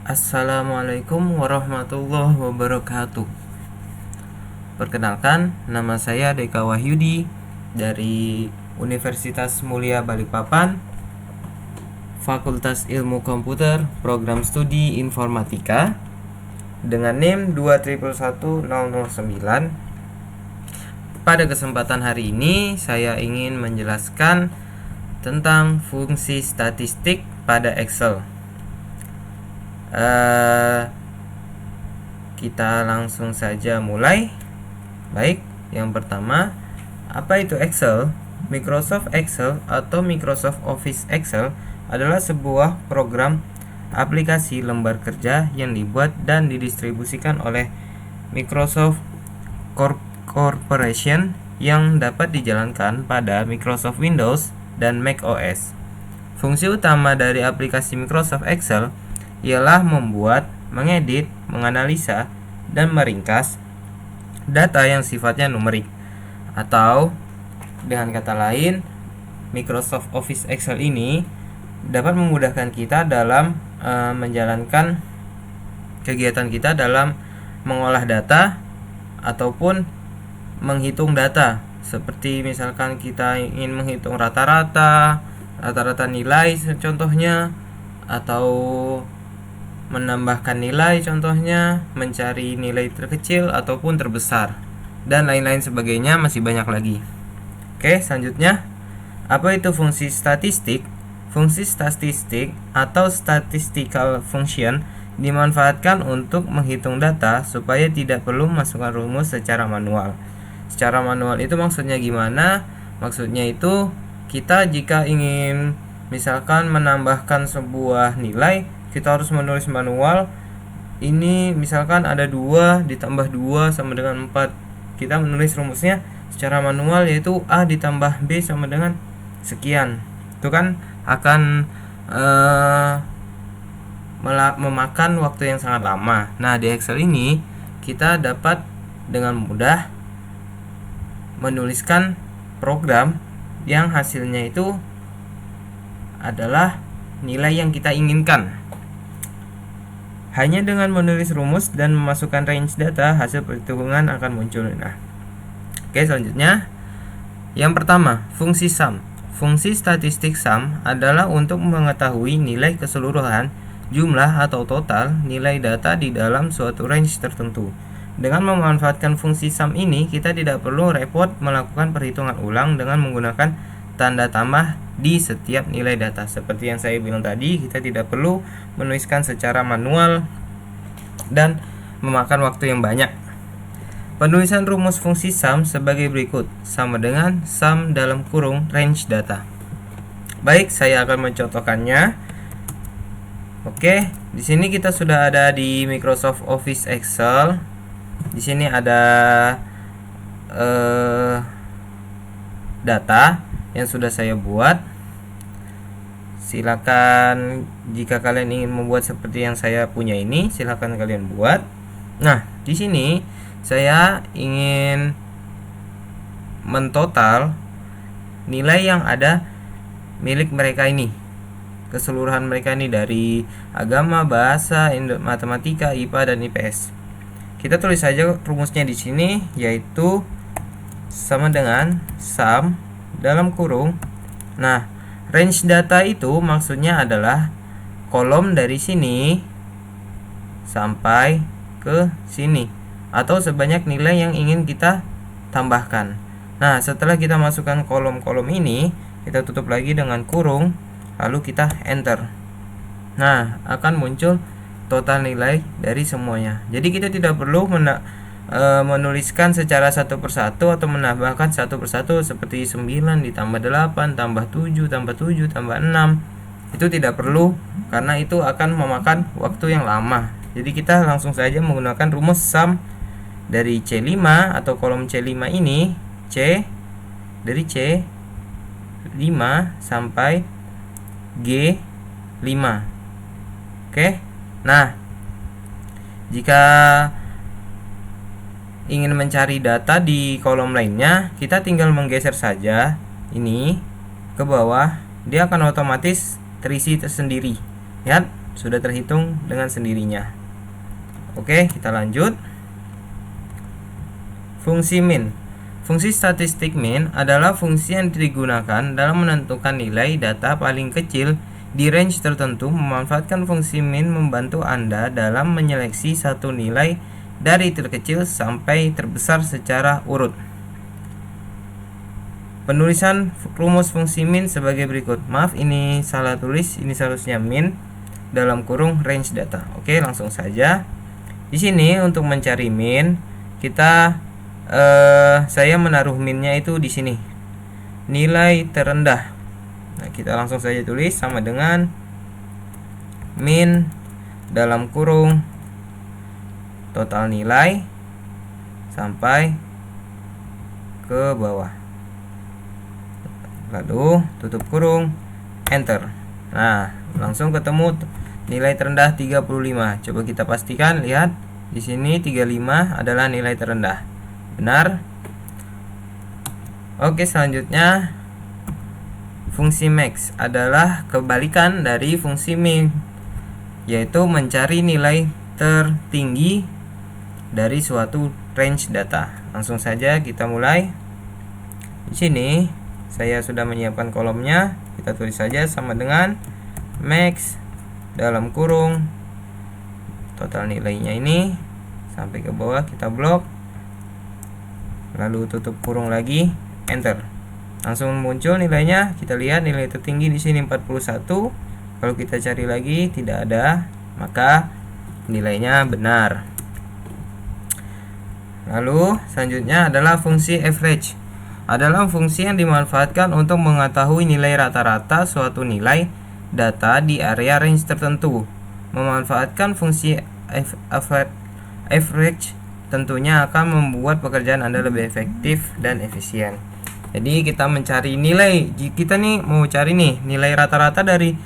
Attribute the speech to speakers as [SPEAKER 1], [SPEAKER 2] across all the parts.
[SPEAKER 1] Assalamualaikum warahmatullahi wabarakatuh. Perkenalkan, nama saya Deka Wahyudi dari Universitas Mulia Balikpapan, Fakultas Ilmu Komputer, Program Studi Informatika, dengan NIM 2111009. Pada kesempatan hari ini, saya ingin menjelaskan tentang fungsi statistik pada Excel. Kita langsung saja mulai. Baik, yang pertama, apa itu Excel? Microsoft Excel atau Microsoft Office Excel adalah sebuah program aplikasi lembar kerja yang dibuat dan didistribusikan oleh Microsoft Corporation yang dapat dijalankan pada Microsoft Windows dan Mac OS. Fungsi utama dari aplikasi Microsoft Excel ialah membuat, mengedit, menganalisa, dan meringkas data yang sifatnya numerik. Atau dengan kata lain, Microsoft Office Excel ini dapat memudahkan kita dalam menjalankan kegiatan kita dalam mengolah data ataupun menghitung data. Seperti misalkan kita ingin menghitung rata-rata nilai contohnya, atau menambahkan nilai contohnya, mencari nilai terkecil ataupun terbesar, dan lain-lain sebagainya, masih banyak lagi. Oke, selanjutnya, apa itu fungsi statistik? Fungsi statistik atau statistical function dimanfaatkan untuk menghitung data supaya tidak perlu masukkan rumus secara manual. Secara manual itu maksudnya gimana? Maksudnya itu kita jika ingin misalkan menambahkan sebuah nilai, kita harus menulis manual. Ini misalkan ada 2 ditambah 2 sama dengan 4. Kita menulis rumusnya secara manual, yaitu A ditambah B sama dengan sekian. Itu kan akan memakan waktu yang sangat lama. Nah, di Excel ini kita dapat dengan mudah menuliskan program yang hasilnya itu adalah nilai yang kita inginkan. Hanya dengan menulis rumus dan memasukkan range data, hasil perhitungan akan muncul. Nah, oke, selanjutnya, yang pertama, fungsi sum. Fungsi statistik sum adalah untuk mengetahui nilai keseluruhan, jumlah atau total nilai data di dalam suatu range tertentu. Dengan memanfaatkan fungsi sum ini, kita tidak perlu repot melakukan perhitungan ulang dengan menggunakan tanda tambah di setiap nilai data. Seperti yang saya bilang tadi, kita tidak perlu menuliskan secara manual dan memakan waktu yang banyak. Penulisan rumus fungsi sum sebagai berikut, sama dengan sum dalam kurung range data. Baik, saya akan mencontohkannya. Oke, di sini kita sudah ada di Microsoft Office Excel. Di sini ada data yang sudah saya buat. Silakan jika kalian ingin membuat seperti yang saya punya ini, silakan kalian buat. Nah, di sini saya ingin mentotal nilai yang ada milik mereka ini, keseluruhan mereka ini dari agama, bahasa, matematika, IPA, dan IPS. Kita tulis saja rumusnya di sini, yaitu sama dengan sum dalam kurung. Nah, range data itu maksudnya adalah kolom dari sini sampai ke sini, atau sebanyak nilai yang ingin kita tambahkan. Nah, setelah kita masukkan kolom-kolom ini, kita tutup lagi dengan kurung, lalu kita enter. Nah, akan muncul total nilai dari semuanya. Jadi kita tidak perlu menuliskan secara satu persatu atau menambahkan satu persatu seperti 9 ditambah 8 tambah 7 tambah 7 tambah 6. Itu tidak perlu, karena itu akan memakan waktu yang lama. Jadi kita langsung saja menggunakan rumus sum dari C5 atau kolom C5 ini, dari C5 sampai G5. Oke. Nah, jika ingin mencari data di kolom lainnya, kita tinggal menggeser saja ini ke bawah, dia akan otomatis terisi tersendiri. Lihat, sudah terhitung dengan sendirinya. Oke, kita lanjut. Fungsi min. Fungsi statistik min adalah fungsi yang digunakan dalam menentukan nilai data paling kecil di range tertentu. Memanfaatkan fungsi min membantu Anda dalam menyeleksi satu nilai dari terkecil sampai terbesar secara urut. Penulisan rumus fungsi min sebagai berikut. Maaf, ini salah tulis, ini seharusnya min dalam kurung range data. Oke, langsung saja. Di sini untuk mencari min, saya menaruh minnya itu di sini. Nilai terendah. Nah, kita langsung saja tulis sama dengan min dalam kurung total nilai sampai ke bawah. Lalu tutup kurung, enter. Nah, langsung ketemu nilai terendah 35. Coba kita pastikan, lihat di sini 35 adalah nilai terendah. Benar. Oke, selanjutnya fungsi max adalah kebalikan dari fungsi min, yaitu mencari nilai tertinggi dari suatu range data. Langsung saja kita mulai. Di sini saya sudah menyiapkan kolomnya. Kita tulis saja sama dengan max dalam kurung total nilainya ini sampai ke bawah, kita blok, lalu tutup kurung lagi, enter. Langsung muncul nilainya. Kita lihat nilai tertinggi di sini 41. Kalau kita cari lagi tidak ada, maka nilainya benar. Lalu selanjutnya adalah fungsi average. Adalah fungsi yang dimanfaatkan untuk mengetahui nilai rata-rata suatu nilai data di area range tertentu. Memanfaatkan fungsi average tentunya akan membuat pekerjaan Anda lebih efektif dan efisien. Jadi kita mencari nilai, kita nih mau cari nih nilai rata-rata dari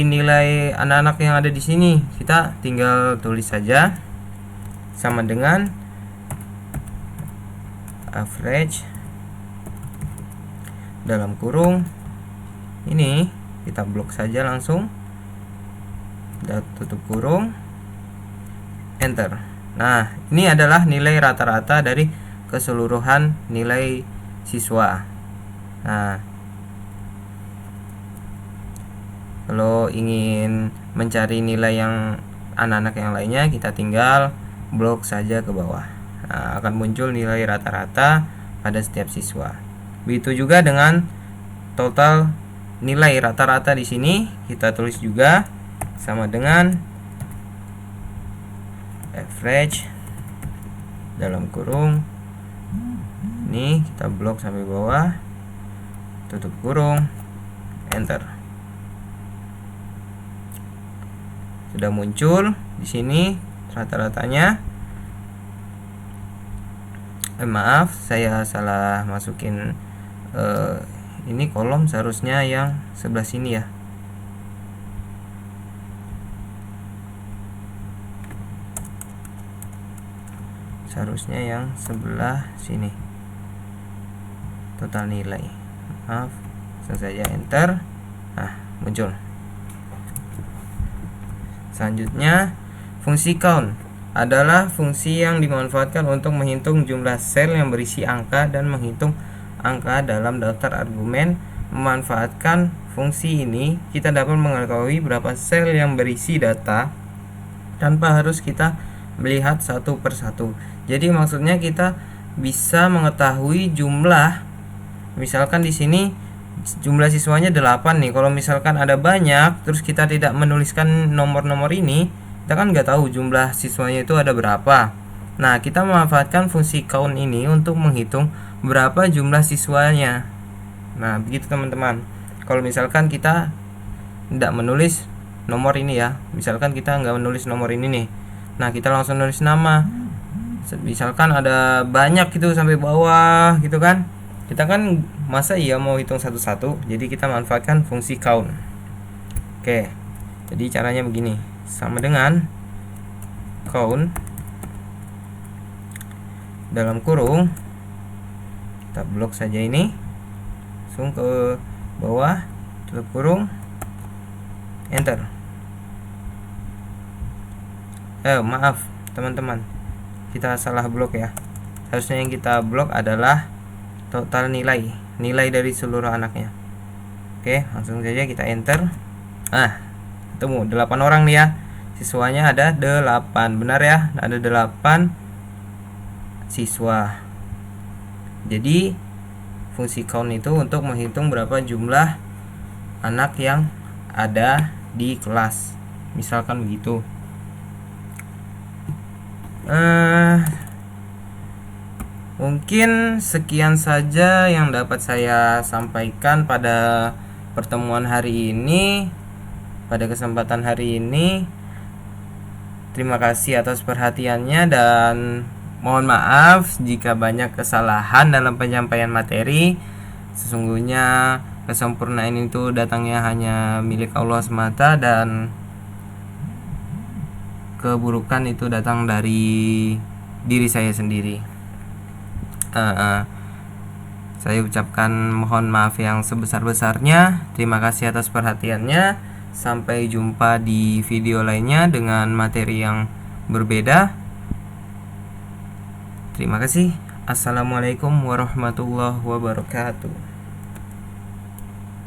[SPEAKER 1] nilai anak-anak yang ada di sini. Kita tinggal tulis saja sama dengan average dalam kurung ini, kita blok saja langsung, dan tutup kurung, enter. Nah, ini adalah nilai rata-rata dari keseluruhan nilai siswa. Nah, kalau ingin mencari nilai yang anak-anak yang lainnya, kita tinggal blok saja ke bawah. Nah, akan muncul nilai rata-rata pada setiap siswa. Begitu juga dengan total nilai rata-rata di sini, kita tulis juga sama dengan average dalam kurung ini, kita blok sampai bawah, tutup kurung, enter. Sudah muncul di sini rata-ratanya. Maaf, saya salah masukin ini kolom, seharusnya yang sebelah sini ya. Seharusnya yang sebelah sini. Total nilai. Maaf, saja enter. Nah, muncul. Selanjutnya, fungsi count adalah fungsi yang dimanfaatkan untuk menghitung jumlah sel yang berisi angka dan menghitung angka dalam daftar argumen. Memanfaatkan fungsi ini, kita dapat mengetahui berapa sel yang berisi data tanpa harus kita melihat satu persatu. Jadi maksudnya kita bisa mengetahui jumlah, misalkan di sini jumlah siswanya 8 nih. Kalau misalkan ada banyak, terus kita tidak menuliskan nomor-nomor ini, kita kan nggak tahu jumlah siswanya itu ada berapa. Nah, kita memanfaatkan fungsi count ini untuk menghitung berapa jumlah siswanya. Nah, begitu teman-teman. Kalau misalkan kita tidak menulis nomor ini ya, misalkan kita nggak menulis nomor ini nih, nah kita langsung nulis nama. Misalkan ada banyak gitu sampai bawah gitu kan, kita kan masa iya mau hitung satu-satu, jadi kita manfaatkan fungsi count. Oke, jadi caranya begini, sama dengan count dalam kurung, kita blok saja ini, langsung ke bawah, tutup kurung, enter. Maaf teman-teman, kita salah blok ya. Harusnya yang kita blok adalah total nilai dari seluruh anaknya. Oke, langsung saja kita enter. Ketemu 8 orang nih ya. Siswanya ada 8, benar ya? Ada 8 siswa. Jadi fungsi count itu untuk menghitung berapa jumlah anak yang ada di kelas. Misalkan begitu. Mungkin sekian saja yang dapat saya sampaikan pada pertemuan hari ini, pada kesempatan hari ini. Terima kasih atas perhatiannya dan mohon maaf jika banyak kesalahan dalam penyampaian materi. Sesungguhnya kesempurnaan itu datangnya hanya milik Allah semata dan keburukan itu datang dari diri saya sendiri. Saya ucapkan mohon maaf yang sebesar-besarnya. Terima kasih atas perhatiannya. Sampai jumpa di video lainnya dengan materi yang berbeda. Terima kasih. Assalamualaikum warahmatullahi wabarakatuh.